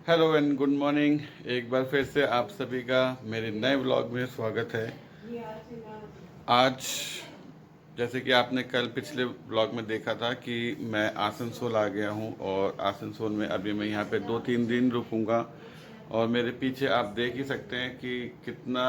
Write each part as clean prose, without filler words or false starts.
Hello and good morning. एक बार फिर से आप सभी का मेरे नए व्लॉग में स्वागत है। आज जैसे कि आपने कल पिछले व्लॉग में देखा था कि मैं आसनसोल आ गया हूं और आसनसोल में अभी मैं यहां पे 2-3 दिन रुकूंगा। और मेरे पीछे आप देख ही सकते हैं कि कितना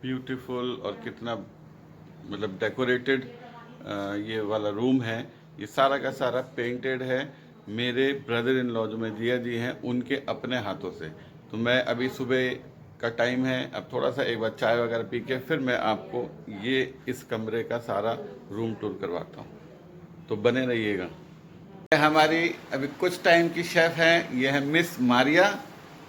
ब्यूटीफुल और कितना मतलब डेकोरेटेड ये वाला रूम है। ये सारा का सारा पेंटेड है मेरे ब्रदर इन लॉ जो मेरे जिया जी हैं उनके अपने हाथों से। तो मैं अभी सुबह का टाइम है, अब थोड़ा सा एक बार चाय वगैरह पी के फिर मैं आपको ये इस कमरे का सारा रूम टूर करवाता हूँ, तो बने रहिएगा। हमारी अभी कुछ टाइम की शेफ़ हैं, ये है मिस मारिया।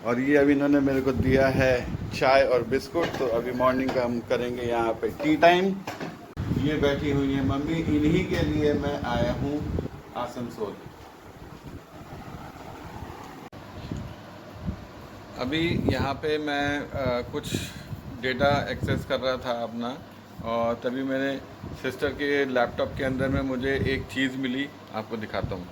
और ये अभी इन्होंने मेरे को दिया है चाय और बिस्कुट। तो अभी मॉर्निंग का हम करेंगे यहाँ पे टी टाइम। ये बैठी हुई है मम्मी, इन्हीं के लिए मैं आया हूँ आसनसोल। अभी यहाँ पे मैं कुछ डेटा एक्सेस कर रहा था अपना, और तभी मेरे सिस्टर के लैपटॉप के अंदर में मुझे एक चीज़ मिली, आपको दिखाता हूँ।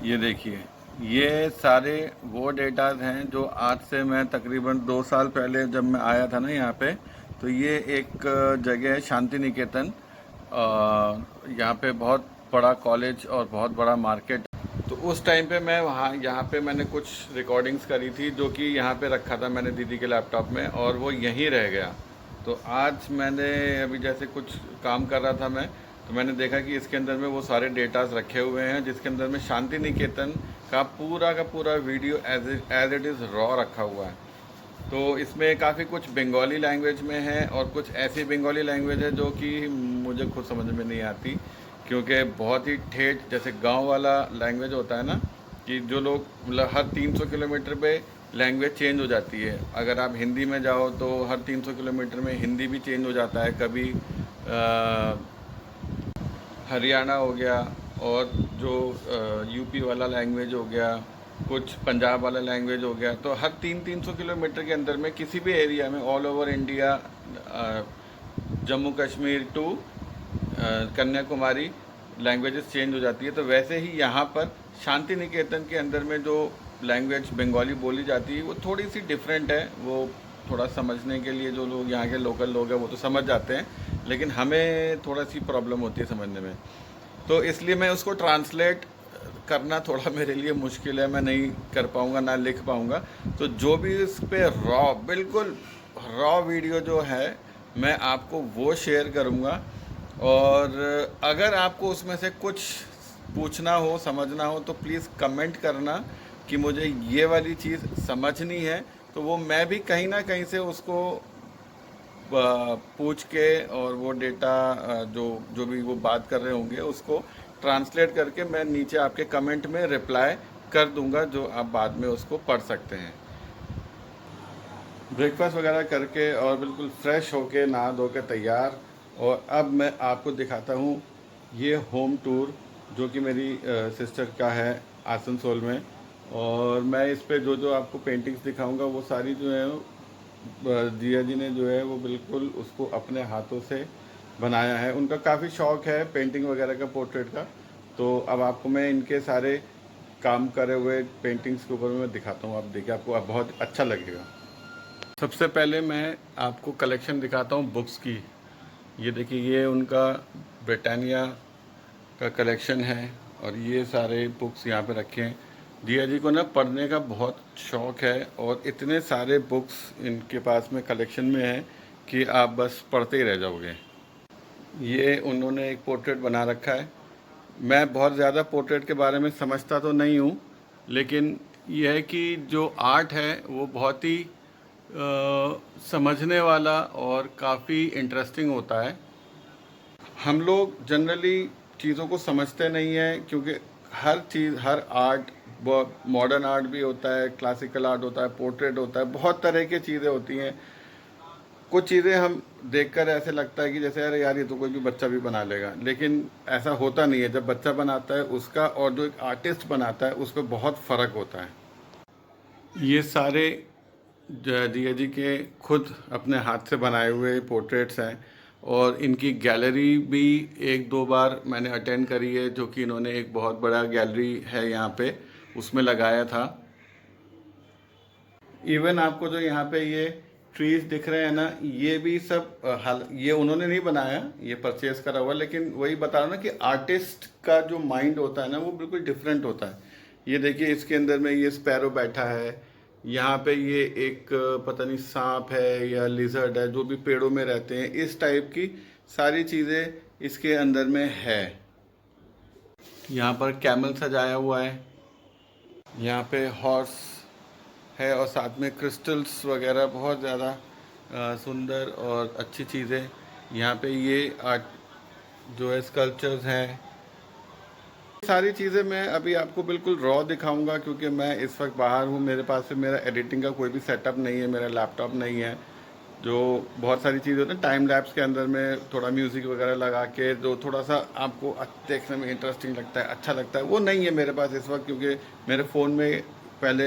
ये देखिए, ये सारे वो डेटाज हैं जो आज से मैं तकरीबन 2 साल पहले जब मैं आया था ना यहाँ पे, तो ये एक जगह है शांति निकेतन। यहाँ पे बहुत बड़ा कॉलेज और बहुत बड़ा मार्केट। तो उस टाइम पे मैं वहाँ यहाँ पे मैंने कुछ रिकॉर्डिंग्स करी थी जो कि यहाँ पे रखा था मैंने दीदी के लैपटॉप में, और वो यहीं रह गया। तो आज मैंने अभी जैसे कुछ काम कर रहा था मैं, तो मैंने देखा कि इसके अंदर में वो सारे डेटाज रखे हुए हैं जिसके अंदर में शांति निकेतन का पूरा video as it is raw रखा हुआ है। तो इसमें काफ़ी कुछ बंगाली लैंग्वेज में है और कुछ ऐसी बंगाली लैंग्वेज है जो कि मुझे खुद समझ में नहीं आती, क्योंकि बहुत ही ठेठ जैसे गांव वाला लैंग्वेज होता है ना, कि जो लोग मतलब हर 300 किलोमीटर पे लैंग्वेज चेंज हो जाती है। अगर आप हिंदी में जाओ तो हर 300 किलोमीटर में हिंदी भी चेंज हो जाता है। कभी हरियाणा हो गया, और जो यूपी वाला लैंग्वेज हो गया, कुछ पंजाब वाला लैंग्वेज हो गया। तो हर 300 किलोमीटर के अंदर में किसी भी एरिया में all over India, Jammu Kashmir to Kanyakumari, languages change हो जाती है। तो वैसे ही यहाँ पर शांति निकेतन के अंदर में जो लैंग्वेज बंगाली बोली जाती है वो थोड़ी सी डिफरेंट है। वो थोड़ा समझने के लिए जो लोग यहाँ के लोकल लोग हैं वो तो समझ जाते हैं, लेकिन हमें थोड़ा सी प्रॉब्लम होती है समझने में। तो इसलिए मैं उसको ट्रांसलेट करना थोड़ा मेरे लिए मुश्किल है, मैं नहीं कर पाऊँगा, ना लिख पाऊँगा। तो जो भी इस पे रॉ, बिल्कुल रॉ वीडियो जो है मैं आपको वो शेयर करूँगा। और अगर आपको उसमें से कुछ पूछना हो, समझना हो, तो प्लीज़ कमेंट करना कि मुझे ये वाली चीज़ समझनी है। तो वो मैं भी कहीं ना कहीं से उसको पूछ के, और वो डेटा जो जो भी वो बात कर रहे होंगे उसको ट्रांसलेट करके मैं नीचे आपके कमेंट में रिप्लाई कर दूंगा, जो आप बाद में उसको पढ़ सकते हैं। ब्रेकफास्ट वगैरह करके और बिल्कुल फ्रेश होके नहा धो के तैयार। और अब मैं आपको दिखाता हूँ ये होम टूर जो कि मेरी सिस्टर का है आसनसोल में। और मैं इस पे जो जो आपको पेंटिंग्स दिखाऊंगा वो सारी जो है जिया जी ने जो है वो बिल्कुल उसको अपने हाथों से बनाया है। उनका काफ़ी शौक़ है पेंटिंग वगैरह का, पोर्ट्रेट का। तो अब आपको मैं इनके सारे काम करे हुए पेंटिंग्स के ऊपर मैं दिखाता हूँ, आप देखिए, आपको अब बहुत अच्छा लगेगा। सबसे पहले मैं आपको कलेक्शन दिखाता हूँ बुक्स की। ये देखिए, ये उनका ब्रिटानिया का कलेक्शन है, और ये सारे बुक्स यहाँ पे रखे हैं। जिया जी को ना पढ़ने का बहुत शौक़ है, और इतने सारे बुक्स इनके पास में कलेक्शन में है कि आप बस पढ़ते ही रह जाओगे। ये उन्होंने एक पोर्ट्रेट बना रखा है। मैं बहुत ज़्यादा पोर्ट्रेट के बारे में समझता तो नहीं हूँ, लेकिन यह है कि जो आर्ट है वो बहुत ही समझने वाला और काफ़ी इंटरेस्टिंग होता है। हम लोग जनरली चीज़ों को समझते नहीं हैं, क्योंकि हर चीज़, हर आर्ट, मॉडर्न आर्ट भी होता है, क्लासिकल आर्ट होता है, पोर्ट्रेट होता है, बहुत तरह की चीज़ें होती हैं। कुछ चीज़ें हम देखकर ऐसे लगता है कि जैसे अरे यार ये तो कोई भी बच्चा भी बना लेगा, लेकिन ऐसा होता नहीं है। जब बच्चा बनाता है उसका और जो एक आर्टिस्ट बनाता है उस पर बहुत फ़र्क होता है। ये सारे जिया जी के खुद अपने हाथ से बनाए हुए पोर्ट्रेट्स हैं, और इनकी गैलरी भी 1-2 बार मैंने अटेंड करी है, जो कि इन्होंने एक बहुत बड़ा गैलरी है यहाँ पे उसमें लगाया था। इवन आपको जो यहाँ पे ये ट्रीज दिख रहे हैं ना, ये भी सब ये उन्होंने नहीं बनाया, ये परचेज करा हुआ, लेकिन वही बता रहा हूँ ना कि आर्टिस्ट का जो माइंड होता है ना वो बिल्कुल डिफरेंट होता है। ये देखिए इसके अंदर में ये स्पैरो बैठा है, यहाँ पे ये एक पता नहीं सांप है या लिजर्ड है, जो भी पेड़ों में रहते हैं, इस टाइप की सारी चीज़ें इसके अंदर में है। यहाँ पर कैमल सजाया हुआ है, यहाँ पे हॉर्स है और साथ में क्रिस्टल्स वगैरह बहुत ज़्यादा सुंदर और अच्छी चीज़ें। यहाँ पे ये आर्ट जो है स्कल्पचर्स हैं, सारी चीज़ें मैं अभी आपको बिल्कुल रॉ दिखाऊंगा क्योंकि मैं इस वक्त बाहर हूँ, मेरे पास में मेरा एडिटिंग का कोई भी सेटअप नहीं है, मेरा लैपटॉप नहीं है। जो बहुत सारी चीज़ें होती हैं टाइम लैप्स के अंदर में थोड़ा म्यूज़िक वगैरह लगा के जो थोड़ा सा आपको देखने में इंटरेस्टिंग लगता है, अच्छा लगता है, वो नहीं है मेरे पास इस वक्त, क्योंकि मेरे फ़ोन में पहले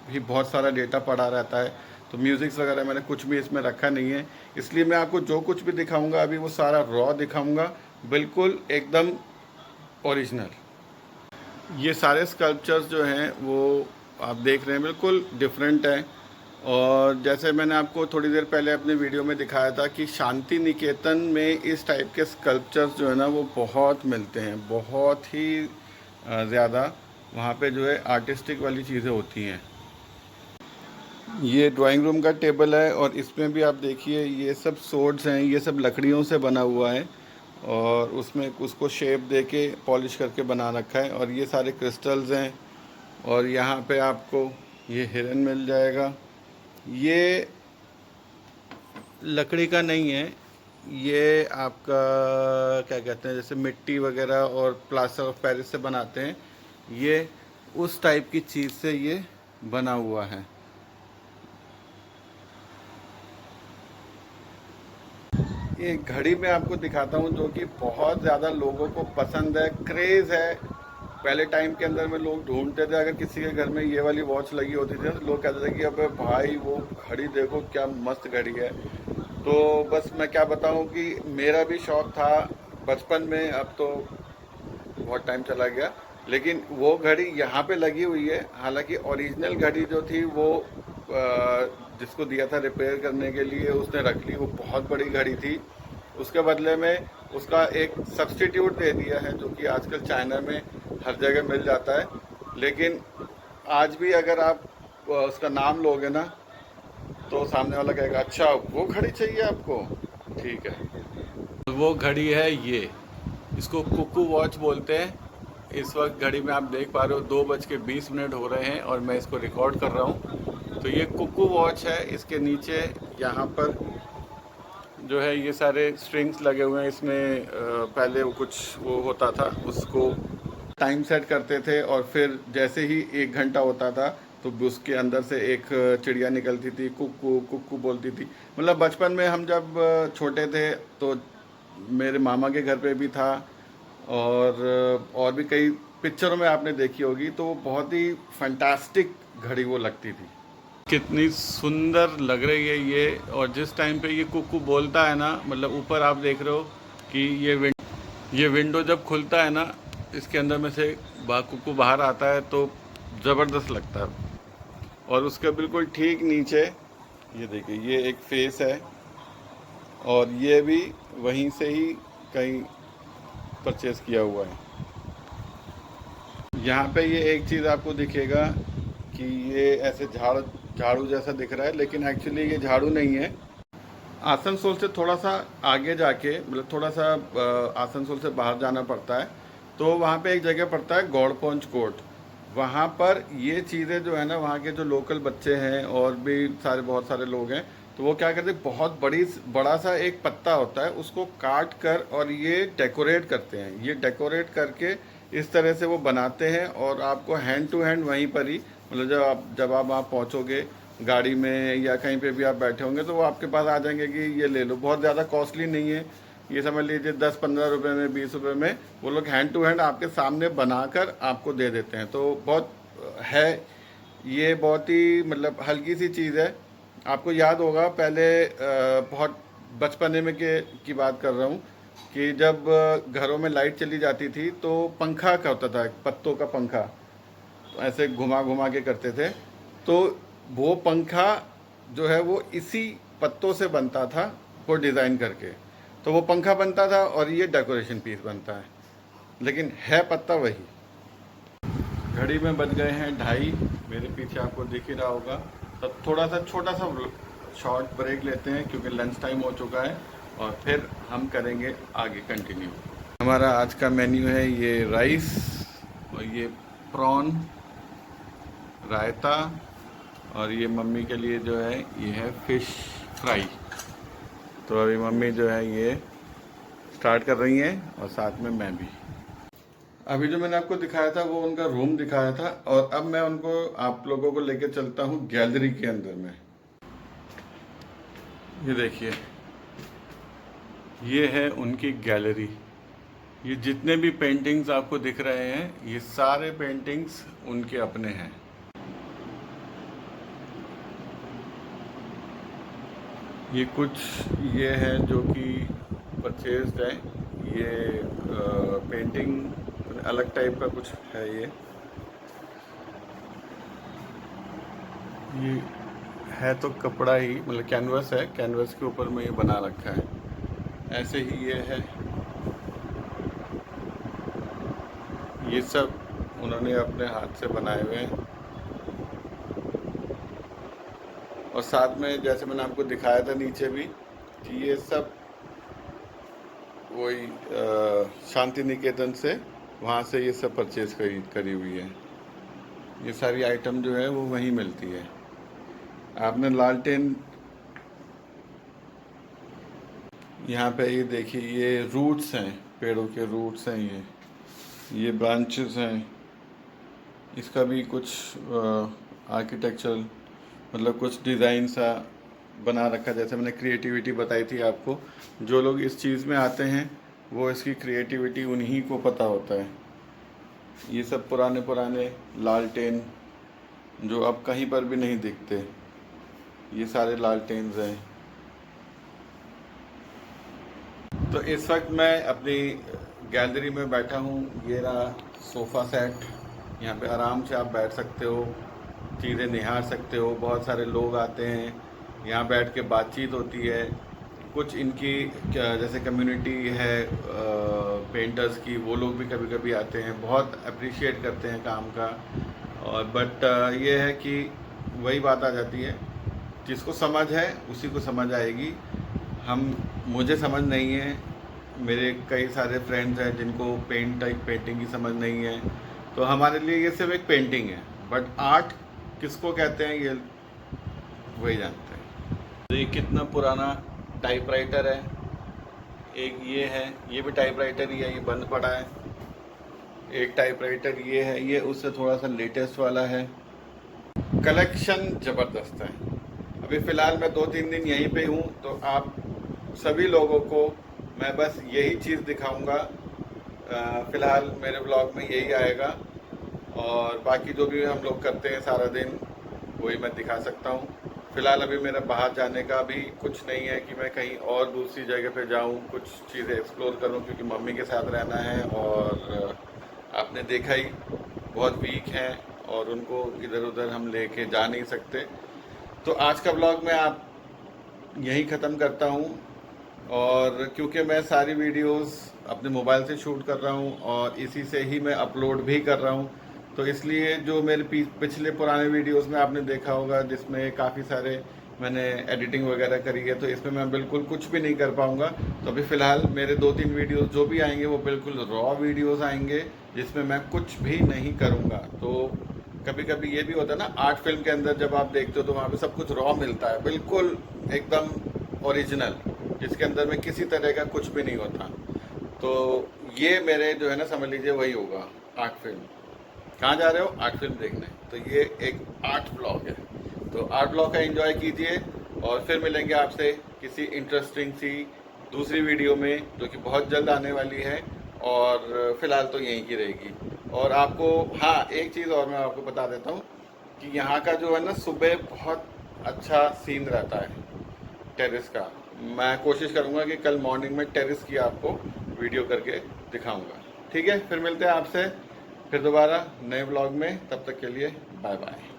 ही बहुत सारा डेटा पड़ा रहता है, तो म्यूज़िक्स वगैरह मैंने कुछ भी इसमें रखा नहीं है। इसलिए मैं आपको जो कुछ भी दिखाऊंगा अभी वो सारा रॉ दिखाऊंगा, बिल्कुल एकदम ओरिजिनल। ये सारे स्कल्पचर्स जो हैं वो आप देख रहे हैं बिल्कुल डिफरेंट हैं। और जैसे मैंने आपको थोड़ी देर पहले अपने वीडियो में दिखाया था कि शांति निकेतन में इस टाइप के स्कल्पचर्स जो है ना वो बहुत मिलते हैं, बहुत ही ज़्यादा वहाँ पे जो है आर्टिस्टिक वाली चीज़ें होती हैं। ये ड्राइंग रूम का टेबल है और इसमें भी आप देखिए ये सब सोर्ड्स हैं, ये सब लकड़ियों से बना हुआ है और उसमें उसको शेप दे के पॉलिश करके बना रखा है। और ये सारे क्रिस्टल्स हैं और यहाँ पे आपको ये हिरन मिल जाएगा। ये लकड़ी का नहीं है, ये आपका क्या कहते हैं, जैसे मिट्टी वगैरह और प्लास्टर ऑफ पेरिस से बनाते हैं, ये उस टाइप की चीज़ से ये बना हुआ है। ये घड़ी मैं आपको दिखाता हूँ जो कि बहुत ज़्यादा लोगों को पसंद है, क्रेज़ है। पहले टाइम के अंदर में लोग ढूंढते थे, अगर किसी के घर में ये वाली वॉच लगी होती थी तो लोग कहते थे कि अबे भाई वो घड़ी देखो क्या मस्त घड़ी है। तो बस मैं क्या बताऊँ कि मेरा भी शौक़ था बचपन में, अब तो बहुत टाइम चला गया, लेकिन वो घड़ी यहाँ पे लगी हुई है। हालांकि ओरिजिनल घड़ी जो थी वो जिसको दिया था रिपेयर करने के लिए उसने रख ली, वो बहुत बड़ी घड़ी थी। उसके बदले में उसका एक सब्स्टिट्यूट दे दिया है जो कि आजकल चाइना में हर जगह मिल जाता है। लेकिन आज भी अगर आप उसका नाम लोगे ना तो सामने वाला कहेगा अच्छा वो घड़ी चाहिए आपको, ठीक है। वो घड़ी है ये, इसको कुकू वॉच बोलते हैं। इस वक्त घड़ी में आप देख पा रहे हो 2:20 हो रहे हैं और मैं इसको रिकॉर्ड कर रहा हूँ। तो ये कुकू वॉच है, इसके नीचे यहाँ पर जो है ये सारे स्ट्रिंग्स लगे हुए हैं। इसमें पहले वो कुछ वो होता था, उसको टाइम सेट करते थे और फिर जैसे ही 1 घंटा होता था तो उसके अंदर से एक चिड़िया निकलती थी, कुक्कू कुक्कू बोलती थी। मतलब बचपन में हम जब छोटे थे तो मेरे मामा के घर पे भी था और भी कई पिक्चरों में आपने देखी होगी, तो बहुत ही फैंटास्टिक घड़ी वो लगती थी। कितनी सुंदर लग रही है ये। और जिस टाइम पे ये कुक्कू बोलता है ना, मतलब ऊपर आप देख रहे हो कि ये विंडो जब खुलता है ना, इसके अंदर में से कुक्कू बाहर आता है तो ज़बरदस्त लगता है। और उसके बिल्कुल ठीक नीचे ये देखिए ये एक फेस है और ये भी वहीं से ही कहीं परचेज़ किया हुआ है। यहाँ पे ये एक चीज़ आपको दिखेगा कि ये ऐसे झाड़ू जैसा दिख रहा है, लेकिन एक्चुअली ये झाड़ू नहीं है। आसनसोल से थोड़ा सा आगे जाके, मतलब थोड़ा सा आसनसोल से बाहर जाना पड़ता है, तो वहाँ पे एक जगह पड़ता है गौड़पंच कोर्ट। वहाँ पर ये चीज़ें जो है ना, वहाँ के जो लोकल बच्चे हैं और भी बहुत सारे लोग हैं, तो वो क्या करते हैं, बहुत बड़ा सा एक पत्ता होता है, उसको काट कर और ये डेकोरेट करते हैं। ये डेकोरेट करके इस तरह से वो बनाते हैं और आपको हैंड टू हैंड वहीं पर ही, मतलब जब आप वहाँ पहुँचोगे गाड़ी में या कहीं पे भी आप बैठे होंगे तो वो आपके पास आ जाएंगे कि ये ले लो। बहुत ज़्यादा कॉस्टली नहीं है, ये समझ लीजिए 10-15 रुपये में, 20 रुपये में वो लोग हैंड टू हैंड आपके सामने बनाकर आपको दे देते हैं। तो बहुत है ये, बहुत ही मतलब हल्की सी चीज़ है। आपको याद होगा पहले बहुत बचपने में की बात कर रहा हूँ कि जब घरों में लाइट चली जाती थी तो पंखा का होता था, पत्तों का पंखा, तो ऐसे घुमा घुमा के करते थे। तो वो पंखा जो है वो इसी पत्तों से बनता था, वो डिज़ाइन करके, तो वो पंखा बनता था और ये डेकोरेशन पीस बनता है, लेकिन है पत्ता वही। घड़ी में बज गए हैं 2:30, मेरे पीछे आपको दिख ही रहा होगा। तब थोड़ा सा छोटा सा शॉर्ट ब्रेक लेते हैं क्योंकि लंच टाइम हो चुका है, और फिर हम करेंगे आगे कंटिन्यू। हमारा आज का मेन्यू है ये राइस और ये प्रॉन रायता, और ये मम्मी के लिए जो है ये है फ़िश फ्राई। तो अभी मम्मी जो है ये स्टार्ट कर रही हैं और साथ में मैं भी। अभी जो मैंने आपको दिखाया था वो उनका रूम दिखाया था, और अब मैं उनको आप लोगों को लेके चलता हूँ गैलरी के अंदर में। ये देखिए, ये है उनकी गैलरी। ये जितने भी पेंटिंग्स आपको दिख रहे हैं ये सारे पेंटिंग्स उनके अपने हैं। ये कुछ ये है जो कि परचेज्ड है। ये पेंटिंग अलग टाइप का कुछ है। ये है तो कपड़ा ही, मतलब कैनवस है, कैनवस के ऊपर में ये बना रखा है। ऐसे ही ये है, ये सब उन्होंने अपने हाथ से बनाए हुए हैं। और साथ में जैसे मैंने आपको दिखाया था नीचे भी कि ये सब वही शांति निकेतन से, वहाँ से ये सब परचेज करी हुई है। ये सारी आइटम जो है वो वहीं मिलती है। आपने लालटेन यहाँ पे ये देखिए, ये रूट्स हैं, पेड़ों के रूट्स हैं, ये ब्रांचेस हैं। इसका भी कुछ आर्किटेक्चरल, मतलब कुछ डिज़ाइन सा बना रखा। जैसे मैंने क्रिएटिविटी बताई थी आपको, जो लोग इस चीज़ में आते हैं वो इसकी क्रिएटिविटी उन्हीं को पता होता है। ये सब पुराने पुराने लालटेन जो अब कहीं पर भी नहीं दिखते, ये सारे लालटेन्स हैं। तो इस वक्त मैं अपनी गैलरी में बैठा हूँ। ये रहा सोफ़ा सेट, यहाँ पे आराम से आप बैठ सकते हो, चीज़ें निहार सकते हो। बहुत सारे लोग आते हैं, यहाँ बैठ के बातचीत होती है। कुछ इनकी जैसे कम्युनिटी है पेंटर्स की, वो लोग भी कभी कभी आते हैं, बहुत अप्रिशिएट करते हैं काम का। और बट ये है कि वही बात आ जाती है, जिसको समझ है उसी को समझ आएगी। मुझे समझ नहीं है, मेरे कई सारे फ्रेंड्स हैं जिनको पेंटिंग की समझ नहीं है, तो हमारे लिए ये सिर्फ एक पेंटिंग है। बट आर्ट किसको कहते हैं ये वही जानते हैं। तो ये कितना पुराना टाइपराइटर है। एक ये है, ये भी टाइपराइटर ही है, ये बंद पड़ा है। एक टाइपराइटर ये है, ये उससे थोड़ा सा लेटेस्ट वाला है। कलेक्शन ज़बरदस्त है। अभी फ़िलहाल मैं 2-3 दिन यहीं पे हूँ, तो आप सभी लोगों को मैं बस यही चीज़ दिखाऊंगा। फ़िलहाल मेरे ब्लॉग में यही आएगा, और बाकी जो भी हम लोग करते हैं सारा दिन वही मैं दिखा सकता हूँ। फ़िलहाल अभी मेरा बाहर जाने का भी कुछ नहीं है कि मैं कहीं और दूसरी जगह पे जाऊँ, कुछ चीज़ें एक्सप्लोर करूँ, क्योंकि मम्मी के साथ रहना है। और आपने देखा ही बहुत वीक हैं और उनको इधर उधर हम लेके जा नहीं सकते। तो आज का ब्लॉग मैं आप यहीं ख़त्म करता हूँ। और क्योंकि मैं सारी वीडियोस अपने मोबाइल से शूट कर रहा हूँ और इसी से ही मैं अपलोड भी कर रहा हूँ, तो इसलिए जो मेरे पिछले पुराने वीडियोस में आपने देखा होगा जिसमें काफ़ी सारे मैंने एडिटिंग वगैरह करी है, तो इसमें मैं बिल्कुल कुछ भी नहीं कर पाऊँगा। तो अभी फ़िलहाल मेरे 2-3 वीडियोस जो भी आएंगे वो बिल्कुल रॉ वीडियोस आएंगे, जिसमें मैं कुछ भी नहीं करूँगा। तो कभी कभी ये भी होता है ना, आर्ट फिल्म के अंदर जब आप देखते हो तो वहाँ पे सब कुछ रॉ मिलता है, बिल्कुल एकदम ओरिजिनल, जिसके अंदर में किसी तरह का कुछ भी नहीं होता। तो ये मेरे जो है ना, समझ लीजिए वही होगा आर्ट फिल्म। कहाँ जा रहे हो? आर्ट फिल्म देखने। तो ये एक आर्ट ब्लॉग है, तो आर्ट ब्लॉग का एंजॉय कीजिए, और फिर मिलेंगे आपसे किसी इंटरेस्टिंग सी दूसरी वीडियो में, जो कि बहुत जल्द आने वाली है। और फिलहाल तो यहीं की रहेगी। और आपको हाँ, एक चीज़ और मैं आपको बता देता हूँ कि यहाँ का जो है ना, सुबह बहुत अच्छा सीन रहता है टेरेस का। मैं कोशिश करूँगा कि कल मॉर्निंग में टेरेस की आपको वीडियो करके दिखाऊंगा। ठीक है, फिर मिलते हैं आपसे फिर दोबारा नए ब्लॉग में। तब तक के लिए बाय बाय।